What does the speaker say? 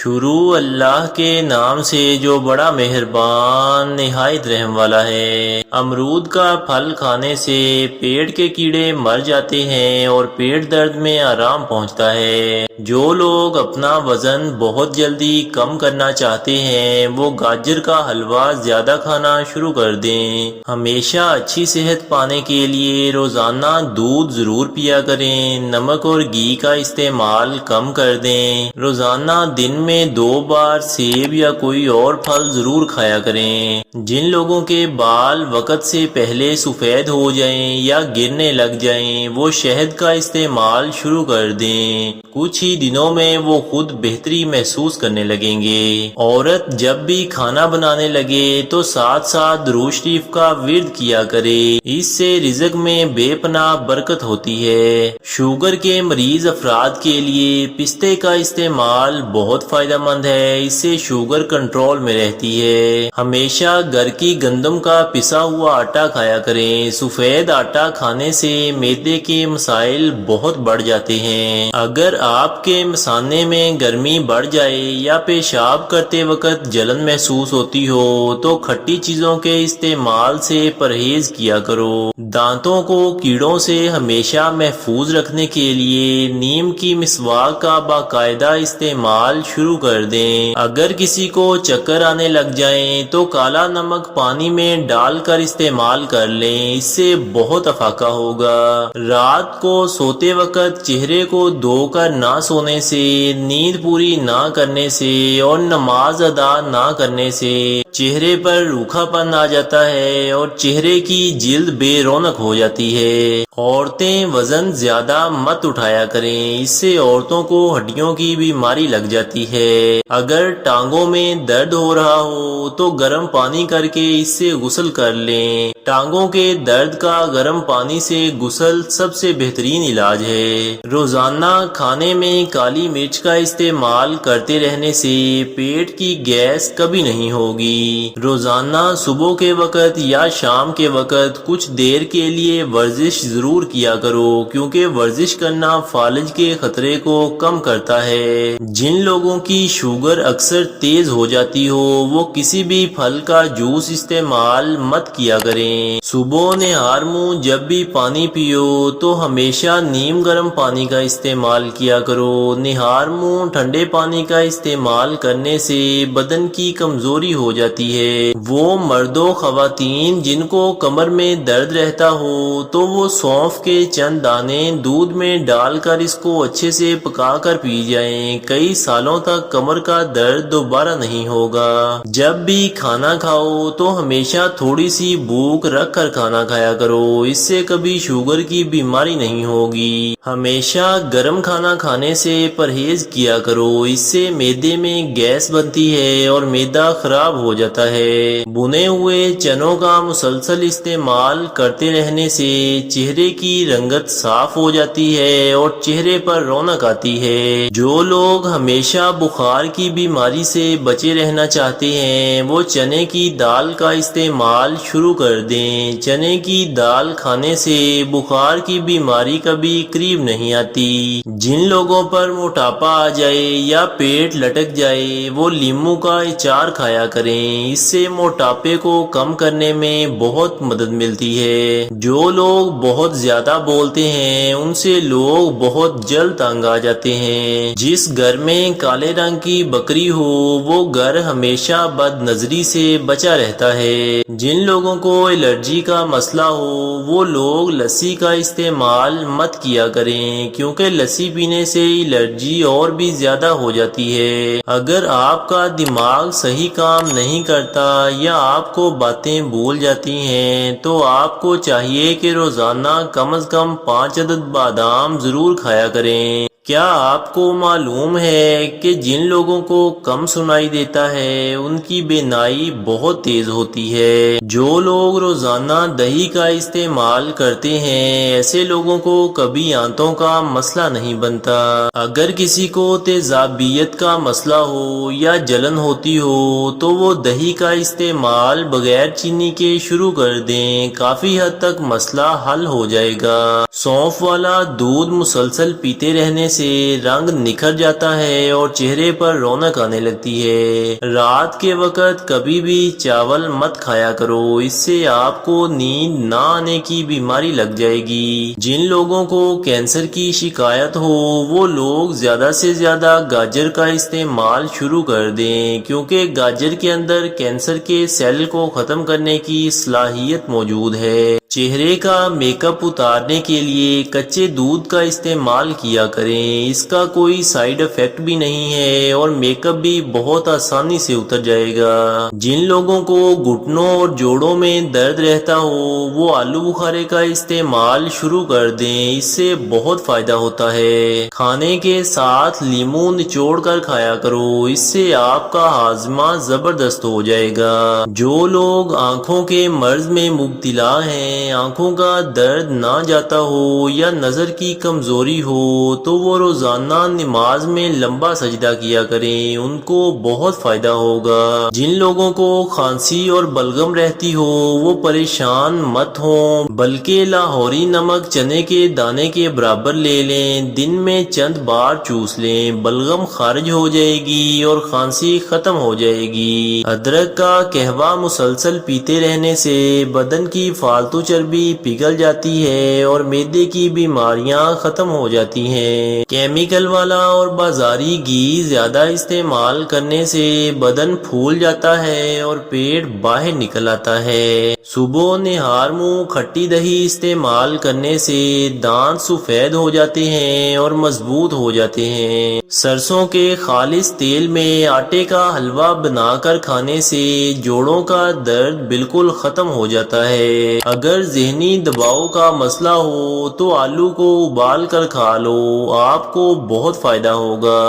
شروع اللہ کے نام سے جو بڑا مہربان نہایت رحم والا ہے۔ امرود کا پھل کھانے سے پیٹ کے کیڑے مر جاتے ہیں اور پیٹ درد میں آرام پہنچتا ہے۔ جو لوگ اپنا وزن بہت جلدی کم کرنا چاہتے ہیں وہ گاجر کا حلوہ زیادہ کھانا شروع کر دیں۔ ہمیشہ اچھی صحت پانے کے لیے روزانہ دودھ ضرور پیا کریں۔ نمک اور گھی کا استعمال کم کر دیں۔ روزانہ دن میں 2 بار سیب یا کوئی اور پھل ضرور کھایا کریں۔ جن لوگوں کے بال وقت سے پہلے سفید ہو جائیں یا گرنے لگ جائیں وہ شہد کا استعمال شروع کر دیں۔ کچھ ہی دنوں میں وہ خود بہتری محسوس کرنے لگیں گے۔ عورت جب بھی کھانا بنانے لگے تو ساتھ ساتھ درود شریف کا ورد کیا کرے۔ اس سے رزق میں بے پناہ برکت ہوتی ہے۔ شوگر کے مریض افراد کے لیے پستے کا استعمال بہت فائدہ مند ہے۔ اس سے شوگر کنٹرول میں رہتی ہے۔ ہمیشہ گھر کی گندم کا پسا ہوا آٹا کھایا کریں۔ سفید آٹا کھانے سے معدے کے مسائل بہت بڑھ جاتے ہیں۔ اگر آپ کے مثانے میں گرمی بڑھ جائے یا پیشاب کرتے وقت جلن محسوس ہوتی ہو تو کھٹی چیزوں کے استعمال سے پرہیز کیا کرو۔ دانتوں کو کیڑوں سے ہمیشہ محفوظ رکھنے کے لیے نیم کی مسواک کا باقاعدہ استعمال شروع کر دیں۔ اگر کسی کو چکر آنے لگ جائیں تو کالا نمک پانی میں ڈال کر استعمال کر لیں۔ اس سے بہت افاقہ ہوگا۔ رات کو سوتے وقت چہرے کو دھو کر نہ سونے سے، نیند پوری نہ کرنے سے اور نماز ادا نہ کرنے سے چہرے پر روکھا پن آ جاتا ہے اور چہرے کی جلد بے رونق ہو جاتی ہے۔ عورتیں وزن زیادہ مت اٹھایا کریں۔ اس سے عورتوں کو ہڈیوں کی بیماری لگ جاتی ہے۔ اگر ٹانگوں میں درد ہو رہا ہو تو گرم پانی کر کے اس سے غسل کر لیں۔ ٹانگوں کے درد کا گرم پانی سے غسل سب سے بہترین علاج ہے۔ روزانہ کھانے میں کالی مرچ کا استعمال کرتے رہنے سے پیٹ کی گیس کبھی نہیں ہوگی۔ روزانہ صبح کے وقت یا شام کے وقت کچھ دیر کے لیے ورزش ضرور کیا کرو کیونکہ ورزش کرنا فالج کے خطرے کو کم کرتا ہے۔ جن لوگوں کی شوگر اکثر تیز ہو جاتی ہو وہ کسی بھی پھل کا جوس استعمال مت کیا کریں۔ صبح نہار منہ جب بھی پانی پیو تو ہمیشہ نیم گرم پانی کا استعمال کیا کرو۔ نہار منہ ٹھنڈے پانی کا استعمال کرنے سے بدن کی کمزوری ہو جاتی ہے۔ وہ مرد و خواتین جن کو کمر میں درد رہتا ہو تو وہ سونف کے چند دانے دودھ میں ڈال کر اس کو اچھے سے پکا کر پی جائیں۔ کئی سالوں تک کمر کا درد دوبارہ نہیں ہوگا۔ جب بھی کھانا کھاؤ تو ہمیشہ تھوڑی سی بھوک رکھ کر کھانا کھایا کرو۔ اس سے کبھی شوگر کی بیماری نہیں ہوگی۔ ہمیشہ گرم کھانا کھانے سے پرہیز کیا کرو۔ اس سے معدے میں گیس بنتی ہے اور معدہ خراب ہو جاتا ہے۔ بنے ہوئے چنوں کا مسلسل استعمال کرتے رہنے سے چہرے کی رنگت صاف ہو جاتی ہے اور چہرے پر رونق آتی ہے۔ جو لوگ ہمیشہ بخار کی بیماری سے بچے رہنا چاہتے ہیں وہ چنے کی دال کا استعمال شروع کر دیں۔ چنے کی دال کھانے سے بخار کی بیماری کبھی قریب نہیں آتی۔ جن لوگوں پر موٹاپا آ جائے یا پیٹ لٹک جائے وہ لیموں کا اچار کھایا کریں۔ اس سے موٹاپے کو کم کرنے میں بہت مدد ملتی ہے۔ جو لوگ بہت زیادہ بولتے ہیں ان سے لوگ بہت جلد تنگ آ جاتے ہیں۔ جس گھر میں کالے رنگ کی بکری ہو وہ گھر ہمیشہ بد نظری سے بچا رہتا ہے۔ جن لوگوں کو الرجی کا مسئلہ ہو وہ لوگ لسی کا استعمال مت کیا کریں کیونکہ لسی پینے سے الرجی اور بھی زیادہ ہو جاتی ہے۔ اگر آپ کا دماغ صحیح کام نہیں کرتا یا آپ کو باتیں بھول جاتی ہیں تو آپ کو چاہیے کہ روزانہ کم از کم 5 عدد بادام ضرور کھایا کریں۔ کیا آپ کو معلوم ہے کہ جن لوگوں کو کم سنائی دیتا ہے ان کی بینائی بہت تیز ہوتی ہے؟ جو لوگ روزانہ دہی کا استعمال کرتے ہیں ایسے لوگوں کو کبھی آنتوں کا مسئلہ نہیں بنتا۔ اگر کسی کو تیزابیت کا مسئلہ ہو یا جلن ہوتی ہو تو وہ دہی کا استعمال بغیر چینی کے شروع کر دیں۔ کافی حد تک مسئلہ حل ہو جائے گا۔ سونف والا دودھ مسلسل پیتے رہنے سے سے رنگ نکھر جاتا ہے اور چہرے پر رونق آنے لگتی ہے۔ رات کے وقت کبھی بھی چاول مت کھایا کرو، اس سے آپ کو نیند نہ آنے کی بیماری لگ جائے گی۔ جن لوگوں کو کینسر کی شکایت ہو وہ لوگ زیادہ سے زیادہ گاجر کا استعمال شروع کر دیں، کیونکہ گاجر کے اندر کینسر کے سیل کو ختم کرنے کی صلاحیت موجود ہے۔ چہرے کا میک اپ اتارنے کے لیے کچے دودھ کا استعمال کیا کریں، اس کا کوئی سائیڈ افیکٹ بھی نہیں ہے اور میک اپ بھی بہت آسانی سے اتر جائے گا۔ جن لوگوں کو گھٹنوں اور جوڑوں میں درد رہتا ہو وہ آلو بخارے کا استعمال شروع کر دیں، اس سے بہت فائدہ ہوتا ہے۔ کھانے کے ساتھ لیموں نچوڑ کر کھایا کرو، اس سے آپ کا ہاضمہ زبردست ہو جائے گا۔ جو لوگ آنکھوں کے مرض میں مبتلا ہیں، آنکھوں کا درد نہ جاتا ہو یا نظر کی کمزوری ہو تو وہ روزانہ نماز میں لمبا سجدہ کیا کریں، ان کو بہت فائدہ ہوگا۔ جن لوگوں کو کھانسی اور بلغم رہتی ہو وہ پریشان مت ہوں، بلکہ لاہوری نمک چنے کے دانے کے برابر لے لیں، دن میں چند بار چوس لیں، بلغم خارج ہو جائے گی اور کھانسی ختم ہو جائے گی۔ ادرک کا قہوہ مسلسل پیتے رہنے سے بدن کی فالتو چربی پگھل جاتی ہے اور معدے کی بیماریاں ختم ہو جاتی ہیں۔ کیمیکل والا اور بازاری گھی زیادہ استعمال کرنے سے بدن پھول جاتا ہے اور پیٹ باہر نکل آتا ہے۔ صبح نہار منہ کھٹی دہی استعمال کرنے سے دانت سفید ہو جاتے ہیں اور مضبوط ہو جاتے ہیں۔ سرسوں کے خالص تیل میں آٹے کا حلوہ بنا کر کھانے سے جوڑوں کا درد بالکل ختم ہو جاتا ہے۔ اگر ذہنی دباؤ کا مسئلہ ہو تو آلو کو ابال کر کھا لو، آپ کو بہت فائدہ ہوگا۔